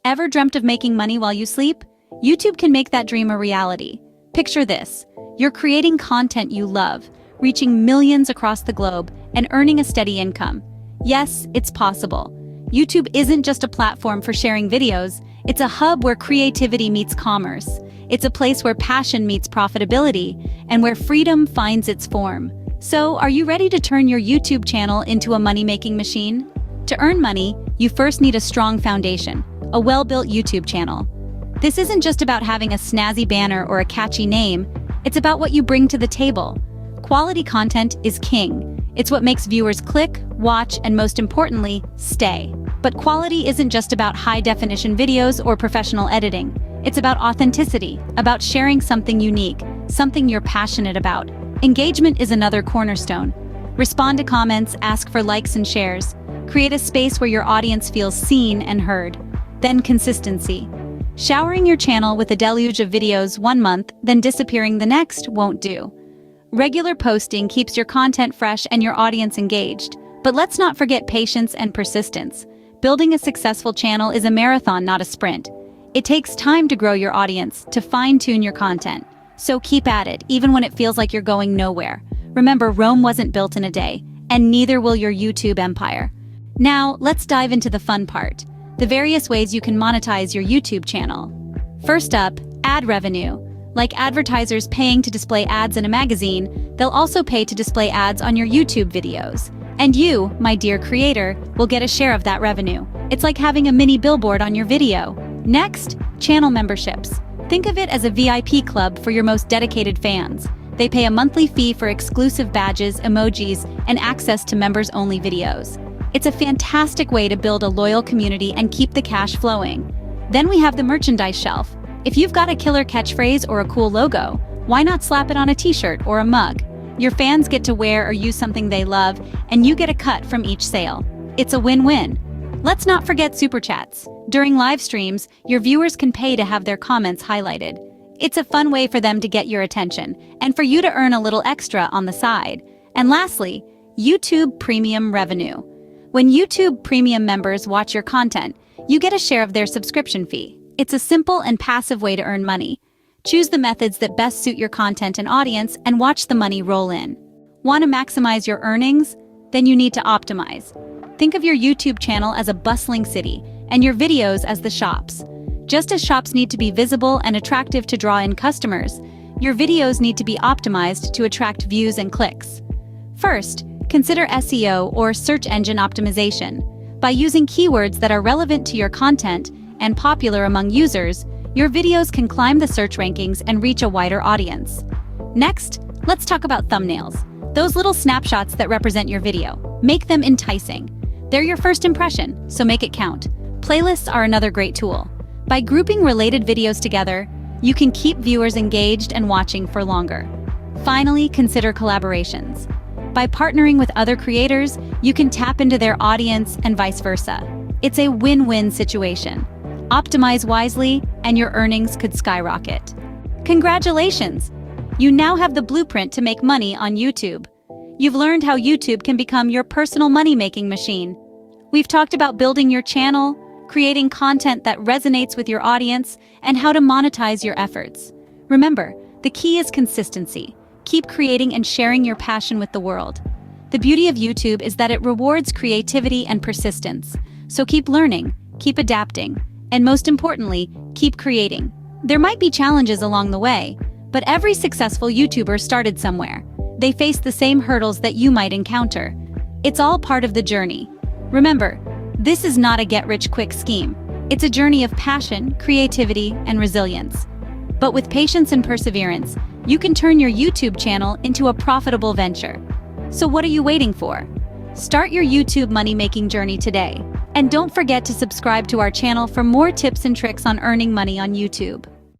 Ever dreamt of making money while you sleep? YouTube can make that dream a reality. Picture this. You're creating content you love, reaching millions across the globe, and earning a steady income. Yes, it's possible. YouTube isn't just a platform for sharing videos, it's a hub where creativity meets commerce. It's a place where passion meets profitability, and where freedom finds its form. So, are you ready to turn your YouTube channel into a money-making machine? To earn money, you first need a strong foundation, a well-built YouTube channel. This isn't just about having a snazzy banner or a catchy name, it's about what you bring to the table. Quality content is king. It's what makes viewers click, watch, and most importantly, stay. But quality isn't just about high-definition videos or professional editing. It's about authenticity, about sharing something unique, something you're passionate about. Engagement is another cornerstone. Respond to comments, ask for likes and shares. Create a space where your audience feels seen and heard. Then consistency. Showering your channel with a deluge of videos one month, then disappearing the next won't do. Regular posting keeps your content fresh and your audience engaged. But let's not forget patience and persistence. Building a successful channel is a marathon, not a sprint. It takes time to grow your audience, to fine-tune your content. So keep at it, even when it feels like you're going nowhere. Remember, Rome wasn't built in a day, and neither will your YouTube empire. Now, let's dive into the fun part. The various ways you can monetize your YouTube channel. First up, ad revenue. Like advertisers paying to display ads in a magazine, they'll also pay to display ads on your YouTube videos. And you, my dear creator, will get a share of that revenue. It's like having a mini billboard on your video. Next, channel memberships. Think of it as a VIP club for your most dedicated fans. They pay a monthly fee for exclusive badges, emojis, and access to members-only videos. It's a fantastic way to build a loyal community and keep the cash flowing. Then we have the merchandise shelf. If you've got a killer catchphrase or a cool logo, why not slap it on a t-shirt or a mug? Your fans get to wear or use something they love, and you get a cut from each sale. It's a win-win. Let's not forget super chats. During live streams, your viewers can pay to have their comments highlighted. It's a fun way for them to get your attention, and for you to earn a little extra on the side. And lastly, YouTube Premium revenue. When YouTube Premium members watch your content, you get a share of their subscription fee. It's a simple and passive way to earn money. Choose the methods that best suit your content and audience and watch the money roll in. Want to maximize your earnings? Then you need to optimize. Think of your YouTube channel as a bustling city and your videos as the shops. Just as shops need to be visible and attractive to draw in customers, your videos need to be optimized to attract views and clicks. First, consider SEO or search engine optimization. By using keywords that are relevant to your content and popular among users, your videos can climb the search rankings and reach a wider audience. Next, let's talk about thumbnails. Those little snapshots that represent your video. Make them enticing. They're your first impression, so make it count. Playlists are another great tool. By grouping related videos together, you can keep viewers engaged and watching for longer. Finally, consider collaborations. By partnering with other creators, you can tap into their audience and vice versa. It's a win-win situation. Optimize wisely, and your earnings could skyrocket. Congratulations! You now have the blueprint to make money on YouTube. You've learned how YouTube can become your personal money-making machine. We've talked about building your channel, creating content that resonates with your audience, and how to monetize your efforts. Remember, the key is consistency. Keep creating and sharing your passion with the world. The beauty of YouTube is that it rewards creativity and persistence. So keep learning, keep adapting, and most importantly, keep creating. There might be challenges along the way, but every successful YouTuber started somewhere. They face the same hurdles that you might encounter. It's all part of the journey. Remember, this is not a get-rich-quick scheme. It's a journey of passion, creativity, and resilience. But with patience and perseverance, you can turn your YouTube channel into a profitable venture. So what are you waiting for? Start your YouTube money-making journey today. And don't forget to subscribe to our channel for more tips and tricks on earning money on YouTube.